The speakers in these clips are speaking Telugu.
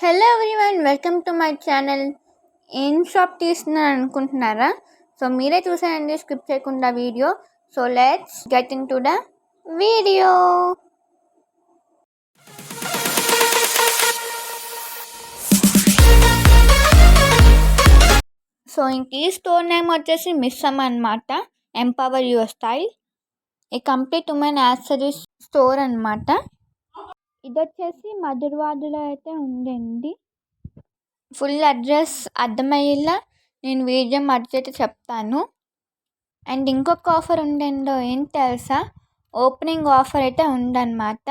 Hello everyone, welcome to my channel. ఏం షాప్ తీస్తున్నాను అనుకుంటున్నారా? సో మీరే చూసానండి స్కిప్ చేయకుండా video. So let's get in to the video. So ఇంక ఈ స్టోర్ నేమ్ వచ్చేసి మిస్సమ్ అనమాట. Empower your style, A complete women accessories store అనమాట. ఇది వచ్చేసి మధురవాడలో అయితే ఉందండి. ఫుల్ అడ్రస్ అర్థమయ్యేలా నేను వీడియో మధ్యలో చెప్తాను. అండ్ ఇంకొక ఆఫర్ ఉండిందో ఏంటి తెలుసా? ఓపెనింగ్ ఆఫర్ అయితే ఉందన్నమాట.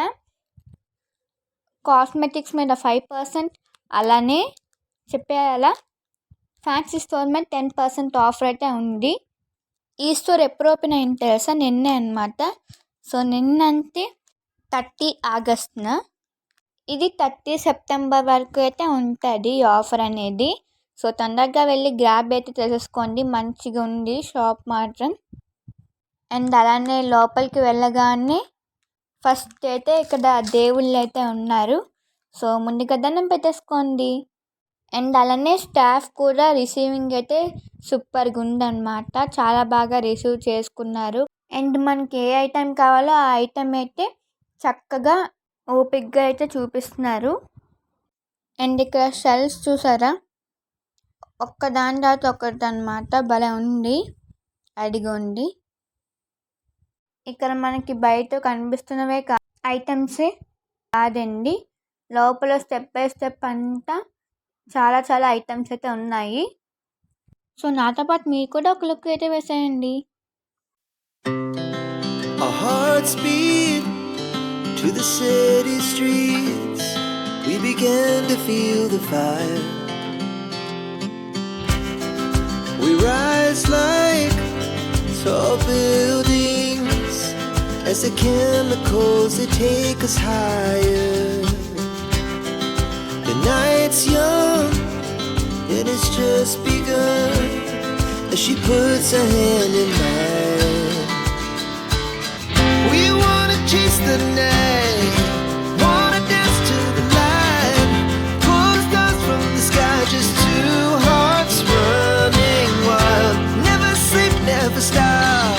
కాస్మెటిక్స్ మీద 5%, అలానే చెప్పేయాలా ఫ్యాన్సీ స్టోర్ మీద 10% ఆఫర్ అయితే ఉంది. ఈ స్టోర్ ఎప్పుడు ఓపెన్ అయింది తెలుసా? నిన్నే అనమాట. సో నిన్నంటే 30 ఆగస్టున, ఇది 30 సెప్టెంబర్ వరకు అయితే ఉంటుంది ఈ ఆఫర్ అనేది. సో తొందరగా వెళ్ళి గ్రాబ్ అయితే చేసేసుకోండి, మంచిగా ఉంది షాప్ మాత్రం. అండ్ అలానే లోపలికి వెళ్ళగానే ఫస్ట్ అయితే ఇక్కడ దేవుళ్ళు అయితే ఉన్నారు. సో ముందుగా దండం పెట్టేసుకోండి. అండ్ అలానే స్టాఫ్ కూడా రిసీవింగ్ అయితే సూపర్గా ఉందన్నమాట. చాలా బాగా రిసీవ్ చేసుకున్నారు. అండ్ మనకి ఏ ఐటెం కావాలో ఆ ఐటెం అయితే చక్కగా ఓపిక్గా అయితే చూపిస్తున్నారు. అండ్ ఇక్కడ షెల్స్ చూసారా, ఒక్కదాని తర్వాత ఒకటి అనమాట, భలే ఉంది, అడిగోండి. ఇక్కడ మనకి బయట కనిపిస్తున్నవే ఐటమ్సే కాదండి, లోపల స్టెప్ బై స్టెప్ అంతా చాలా చాలా ఐటమ్స్ అయితే ఉన్నాయి. సో నాతో పాటు మీరు కూడా ఒక లుక్ అయితే వేసేయండి. To the city streets, we began to feel the fire. We rise like tall buildings as the chemicals they take us higher. The night's young and it's just begun as she puts her hand in mine. We wanna chase the night, wanna dance to the light, pull stars from the sky, just two hearts running wild. Never sleep, never stop,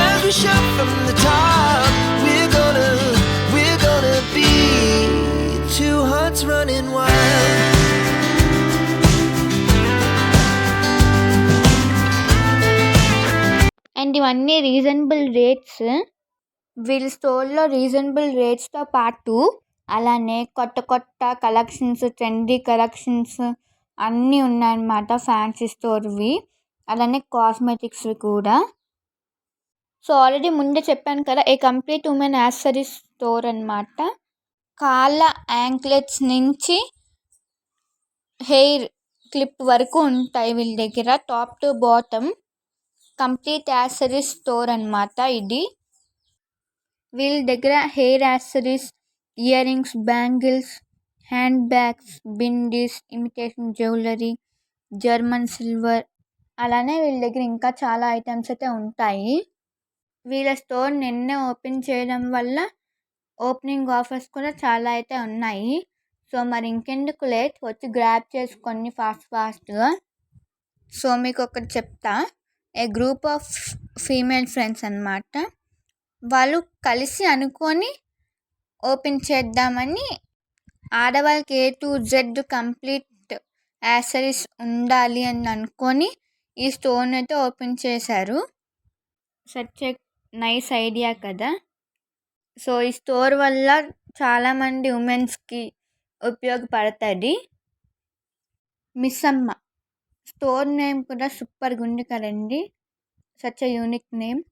as we shout from the top. We're gonna be two hearts running wild. And ఇవన్నీ రీజనబుల్ రేట్స్. వీళ్ళ స్టోర్లో రీజనబుల్ రేట్స్తో పాటు అలానే కొత్త కొత్త కలెక్షన్స్, ట్రెండీ కలెక్షన్స్ అన్నీ ఉన్నాయన్నమాట ఫ్యాన్సీ స్టోర్వి, అలానే కాస్మెటిక్స్వి కూడా. సో ఆల్రెడీ ముందే చెప్పాను కదా, ఏ కంప్లీట్ ఉమెన్ యాక్సెసరీస్ స్టోర్ అనమాట. కాళ్ళ యాంక్లెట్స్ నుంచి హెయిర్ క్లిప్ వరకు ఉంటాయి వీళ్ళ దగ్గర, top to bottom complete accessories store అనమాట ఇది. వీళ్ళ దగ్గర hair accessories, ear rings, bangles, hand bags, bindis, imitation jewellery, German silver, అలానే వీళ్ళ దగ్గర ఇంకా చాలా ఐటమ్స్ అయితే ఉంటాయి. వీళ్ళ స్టోర్ నిన్నే ఓపెన్ చేయడం వల్ల ఓపెనింగ్ ఆఫర్స్ కూడా చాలా అయితే ఉన్నాయి. సో మరి ఇంకెందుకు లేట్, వచ్చి గ్రాబ్ చేసుకోండి ఫాస్ట్గా. సో మీకు ఒకటి చెప్తా, ఏ గ్రూప్ ఆఫ్ ఫీమేల్ ఫ్రెండ్స్ అనమాట, వాళ్ళు కలిసి అనుకొని ఓపెన్ చేద్దామని, ఆడవాళ్ళకి A to Z complete accessories ఉండాలి అని అనుకొని ఈ స్టోర్ని అయితే ఓపెన్ చేశారు. సచ్ ఏ నైస్ ఐడియా కదా. సో ఈ స్టోర్ వల్ల చాలామంది ఉమెన్స్కి ఉపయోగపడుతుంది. మిస్సమ్మ స్టోర్ నేమ్ కూడా సూపర్గా ఉంది కదండి, such a unique name.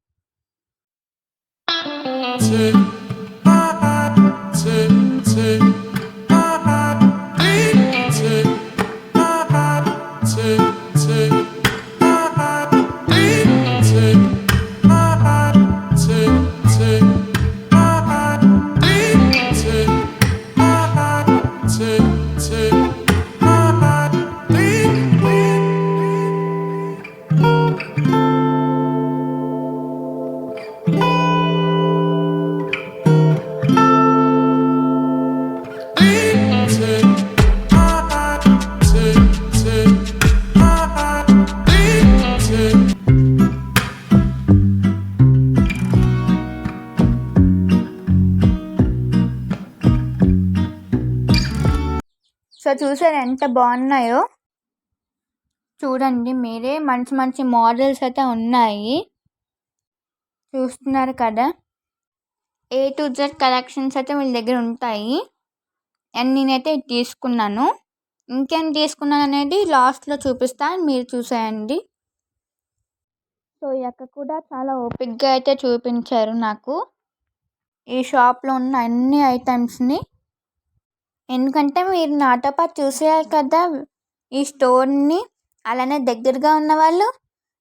So చూసారా ఎంత బాగున్నాయో, చూడండి మీరే. మంచి మంచి మోడల్స్ అయితే ఉన్నాయి, చూస్తున్నారు కదా. A to Z కలెక్షన్స్ అయితే వీళ్ళ దగ్గర ఉంటాయి. అండ్ నేనైతే ఇది తీసుకున్నాను. ఇంకేం తీసుకున్నాను అనేది లాస్ట్లో చూపిస్తాను, మీరు చూసేయండి. సో ఈ అక్క కూడా చాలా ఓపిక్గా అయితే చూపించారు నాకు ఈ షాప్లో ఉన్న అన్ని ఐటమ్స్ని. ఎందుకంటే మీరు నాతో పాటు చూసేయాలి కదా ఈ స్టోర్ని. అలానే దగ్గరగా ఉన్న వాళ్ళు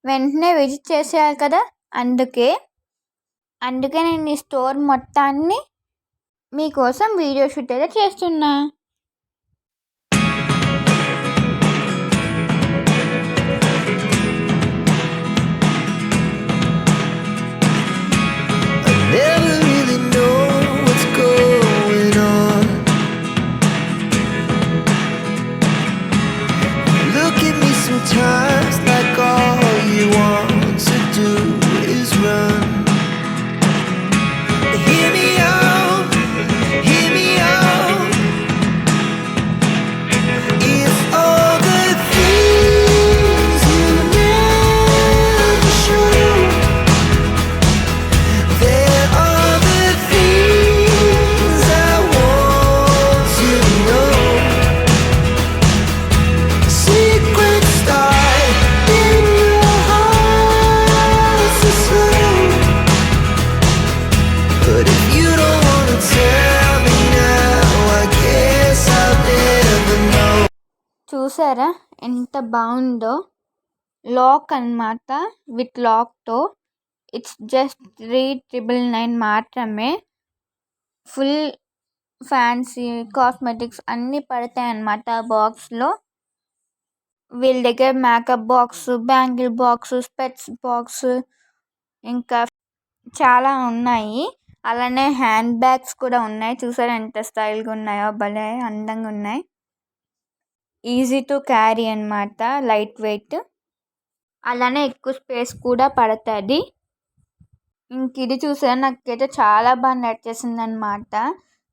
వెంటనే విజిట్ చేసేయాలి కదా. అందుకే నేను ఈ స్టోర్ మొత్తాన్ని మీకోసం వీడియో షూట్ అయితే చేస్తున్నా. Never really know what's going on. Look at me sometimes like all you want to do is run. Hear me out, hear me out. If all the things you never show, there are the things I want to know. Secrets start in your heart so slow. But if you don't wanna tell me now, I guess I'll never know. చూసారా ఎంత బాగుందో. లాక్ అన్నమాట, విత్ లాక్తో. ఇట్స్ జస్ట్ 3,999 మాత్రమే. ఫుల్ ఫ్యాన్సీ కాస్మెటిక్స్ అన్నీ పడతాయి అన్నమాట ఆ బాక్స్లో. వీళ్ళ దగ్గర మేకప్ బాక్స్, బ్యాంగిల్ బాక్స్, స్పెట్స్ బాక్స్, ఇంకా చాలా ఉన్నాయి. అలానే హ్యాండ్ బ్యాగ్స్ కూడా ఉన్నాయి. చూసారా ఎంత స్టైల్గా ఉన్నాయో, భలే అందంగా ఉన్నాయి. ఈజీ టు క్యారీ అన్నమాట, లైట్ వెయిట్. అలానే ఎక్కువ స్పేస్ కూడా పడుతుంది. ఇంక ఇది చూసారా, నాకైతే చాలా బాగా నచ్చేసింది అనమాట.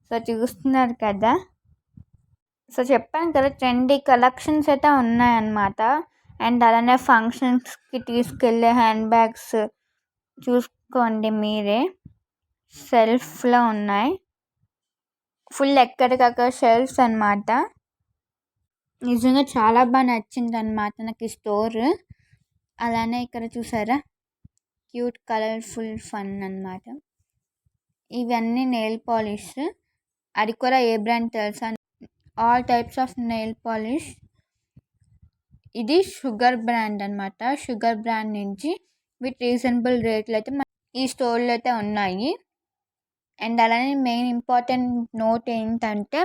సో చూస్తున్నారు కదా. సో చెప్పాను కదా, ట్రెండీ కలెక్షన్స్ అయితే ఉన్నాయన్నమాట. అండ్ అలానే ఫంక్షన్స్కి తీసుకెళ్ళే హ్యాండ్ బ్యాగ్స్ చూసుకోండి మీరే, సెల్ఫ్లో ఉన్నాయి. ఫుల్ ఎక్కడికక్కడ షెల్ఫ్స్ అన్నమాట. నిజంగా చాలా బాగా నచ్చింది అనమాట నాకు ఈ స్టోర్. అలానే ఇక్కడ చూసారా, క్యూట్ కలర్ఫుల్ ఫన్ అన్నమాట. ఇవన్నీ నెయిల్ పాలిష్. అది కూడా ఏ బ్రాండ్ తెలుసా? All types of nail polish. ఇది షుగర్ బ్రాండ్ అన్నమాట. షుగర్ బ్రాండ్ నుంచి విత్ రీజనబుల్ రేట్లు అయితే ఈ స్టోర్లో అయితే ఉన్నాయి. అండ్ అలానే మెయిన్ ఇంపార్టెంట్ నోట్ ఏంటంటే,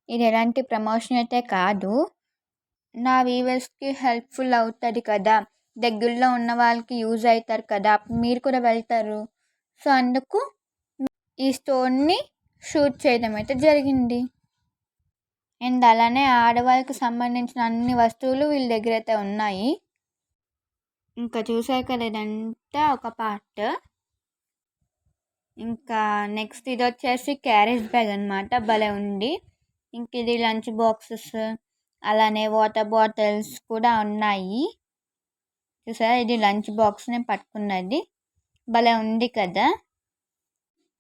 ఇది ఎలాంటి ప్రమోషన్ అయితే కాదు. నా వ్యూవర్స్కి హెల్ప్ఫుల్ అవుతుంది కదా, దగ్గరలో ఉన్న వాళ్ళకి యూజ్ అవుతారు కదా, మీరు కూడా వెళ్తారు. సో అందుకు ఈ స్టోర్ని షూట్ చేయడం అయితే జరిగింది. అండ్ అలానే ఆడవాళ్ళకి సంబంధించిన అన్ని వస్తువులు వీళ్ళ దగ్గర అయితే ఉన్నాయి. ఇంకా చూసారు కదా, ఇదంతా ఒక పార్ట్. ఇంకా నెక్స్ట్ ఇది వచ్చేసి క్యారేజ్ బ్యాగ్ అన్నమాట, భలే ఉంది. ఇంక ఇది లంచ్ బాక్సెస్, అలానే వాటర్ బాటిల్స్ కూడా ఉన్నాయి. చూసారా, ఇది లంచ్ బాక్స్ నేను పట్టుకున్నది, భలే ఉంది కదా.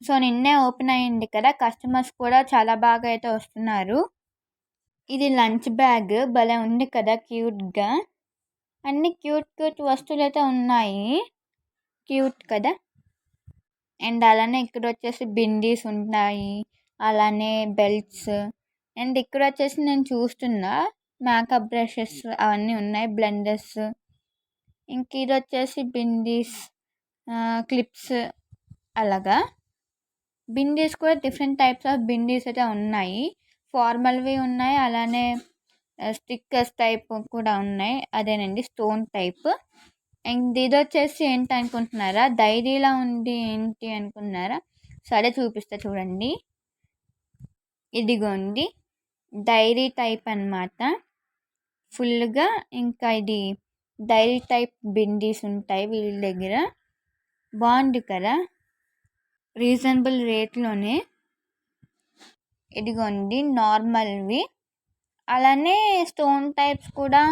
సో నిన్నే ఓపెన్ అయ్యింది కదా, కస్టమర్స్ కూడా చాలా బాగా అయితే వస్తున్నారు. ఇది లంచ్ బ్యాగ్, భలే ఉంది కదా క్యూట్గా. అన్ని క్యూట్ క్యూట్ వస్తువులు అయితే ఉన్నాయి, క్యూట్ కదా. అండ్ అలానే ఇక్కడ వచ్చేసి బిందీస్ ఉంటాయి, అలానే బెల్ట్స్. అండ్ ఇక్కడ వచ్చేసి నేను చూస్తున్నా మేకప్ బ్రషెస్ అవన్నీ ఉన్నాయి, బ్లెండర్స్. ఇంక ఇది వచ్చేసి బిందీస్, క్లిప్స్. అలాగా బిందీస్ కూడా డిఫరెంట్ టైప్స్ ఆఫ్ బిందీస్ అయితే ఉన్నాయి. ఫార్మల్వి ఉన్నాయి, అలానే స్టిక్కర్స్ టైప్ కూడా ఉన్నాయి. అదేనండి, స్టోన్ టైప్. అండ్ ఇది వచ్చేసి ఏంటి అనుకుంటున్నారా, డైరీలా ఉంది ఏంటి అనుకున్నారా? సరే చూపిస్తా చూడండి. ఇదిగోండి, డైరీ టైప్ అన్నమాట ఫుల్గా. ఇంకా ఇది డైరీ టైప్ బిందీస్ ఉంటాయి వీళ్ళ దగ్గర. బాగుంది కదా, రీజనబుల్ రేట్లోనే. ఇదిగోండి నార్మల్వి, అలానే స్టోన్ టైప్స్ కూడా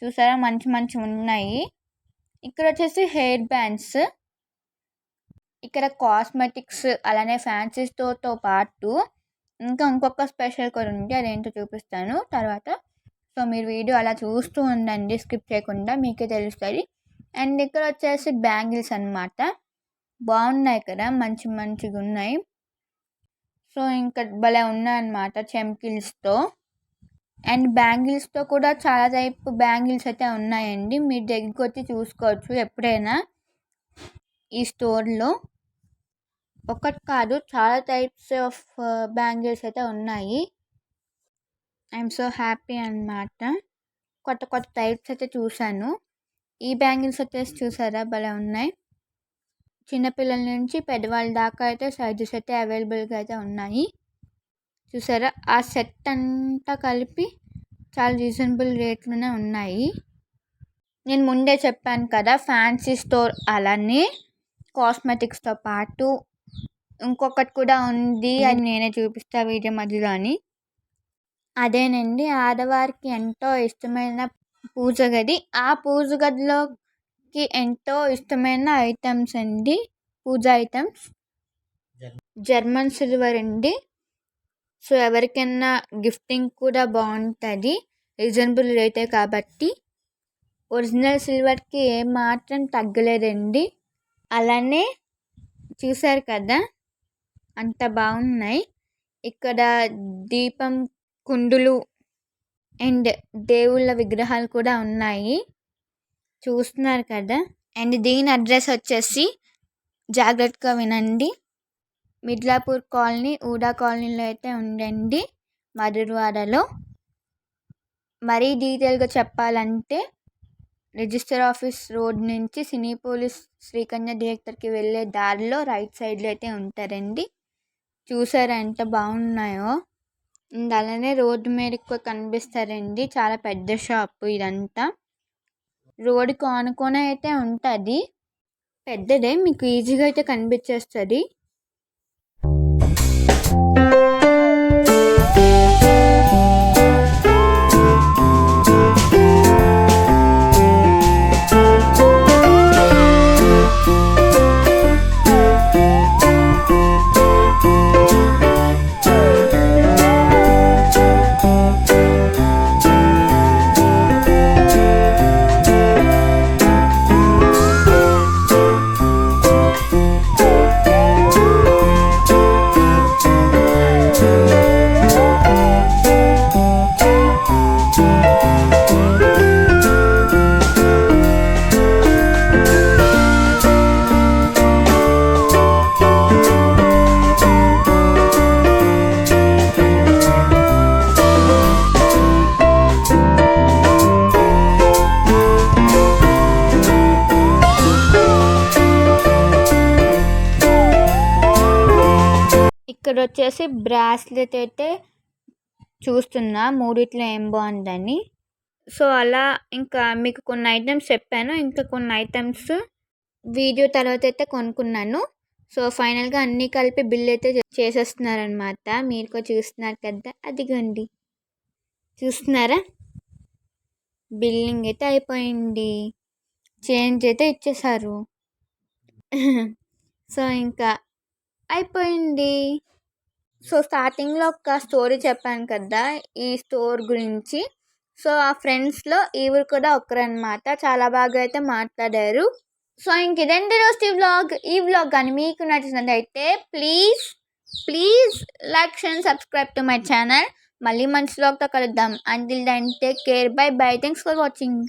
చూసారా మంచి మంచి ఉన్నాయి. ఇక్కడ వచ్చేసి హెయిర్ బ్యాండ్స్, ఇక్కడ కాస్మెటిక్స్, అలానే ఫ్యాన్సీ స్టోర్తో పాటు ఇంకొక స్పెషల్ కూడా ఉంది, అదేంటో చూపిస్తాను తర్వాత. సో మీరు వీడియో అలా చూస్తూ ఉండండి, స్కిప్ చేయకుండా, మీకే తెలుస్తుంది. అండ్ ఇక్కడ వచ్చేసి బ్యాంగిల్స్ అన్నమాట, బాగున్నాయి కదా, మంచి మంచిగా ఉన్నాయి. సో ఇంకా భలే ఉన్నాయన్నమాట చెమ్కిల్స్తో. అండ్ బ్యాంగిల్స్తో కూడా చాలా టైప్ బ్యాంగిల్స్ అయితే ఉన్నాయండి, మీరు దగ్గరికి వచ్చి చూసుకోవచ్చు ఎప్పుడైనా ఈ స్టోర్లో. ఒకటి కాదు, చాలా టైప్స్ ఆఫ్ బ్యాంగిల్స్ అయితే ఉన్నాయి. ఐఎమ్ సో హ్యాపీ అన్నమాట, కొత్త కొత్త టైప్స్ అయితే చూశాను. ఈ బ్యాంగిల్స్ వచ్చేసి చూసారా భలే ఉన్నాయి, చిన్నపిల్లల నుంచి పెద్దవాళ్ళ దాకా అయితే సైజెస్ అయితే అవైలబుల్గా అయితే ఉన్నాయి. చూసారా ఆ సెట్ అంతా కలిపి చాలా రీజనబుల్ రేట్లోనే ఉన్నాయి. నేను ముందే చెప్పాను కదా ఫ్యాన్సీ స్టోర్ అలానే కాస్మెటిక్స్తో పాటు ఇంకొకటి కూడా ఉంది, అది నేనే చూపిస్తా వీడియో మధ్యలో అని. అదేనండి ఆడవారికి ఎంతో ఇష్టమైన పూజ గది. ఆ పూజ గదిలోకి ఎంతో ఇష్టమైన ఐటమ్స్ అండి, పూజ ఐటమ్స్, జర్మన్ సిల్వర్ అండి. సో ఎవరికైనా గిఫ్టింగ్ కూడా బాగుంటుంది, రీజనబుల్ రేటే కాబట్టి. ఒరిజినల్ సిల్వర్కి ఏమాత్రం తగ్గలేదండి. అలానే చూసారు కదా అంత బాగున్నాయి. ఇక్కడ దీపం కుందులు అండ్ దేవుళ్ళ విగ్రహాలు కూడా ఉన్నాయి, చూస్తున్నారు కదా. అండ్ దీని అడ్రస్ వచ్చేసి జాగ్రత్తగా వినండి, మిడ్లాపూర్ కాలనీ, ఊడా కాలనీలో అయితే ఉండండి, మధురవాడలో. మరీ డీటెయిల్గా చెప్పాలంటే రిజిస్టర్ ఆఫీస్ రోడ్ నుంచి సినీ పోలీస్ శ్రీకన్య థియేటర్కి వెళ్ళే దారిలో రైట్ సైడ్లో అయితే ఉంటారండి. చూసారా ఎంత బాగున్నాయో. అలానే రోడ్డు మీద ఎక్కువ కనిపిస్తారండి, చాలా పెద్ద షాపు ఇదంతా, రోడ్డుకు ఆనుకొని అయితే ఉంటుంది, పెద్దదే, మీకు ఈజీగా అయితే కనిపించేస్తుంది. ఇక్కడ వచ్చేసి బ్రాస్లెట్ అయితే చూస్తున్నా, మూడిట్లో ఏం బాగుందని. సో అలా ఇంకా మీకు కొన్ని ఐటమ్స్ చెప్పాను, ఇంకా కొన్ని ఐటమ్స్ వీడియో తర్వాత అయితే కొనుక్కున్నాను. సో ఫైనల్గా అన్నీ కలిపి బిల్ అయితే చేసేస్తున్నారనమాట, మీరు కూడా చూస్తున్నారు కదా, అదిగోండి చూస్తున్నారా, బిల్లింగ్ అయితే అయిపోయింది, చేంజ్ అయితే ఇచ్చేసారు. సో ఇంకా అయిపోయింది. సో స్టార్టింగ్లో ఒక స్టోరీ చెప్పాను కదా ఈ స్టోర్ గురించి. సో ఆ ఫ్రెండ్స్లో ఈవిడ కూడా ఒకరనమాట, చాలా బాగా అయితే మాట్లాడారు. సో ఇంక ఇదండి రోజు వ్లాగ్. ఈ వ్లాగ్ కానీ మీకు నచ్చినట్లయితే please like and subscribe to my channel. మళ్ళీ మంచి వ్లాగ్తో కలుద్దాం. Until then take care, bye bye, thanks for watching.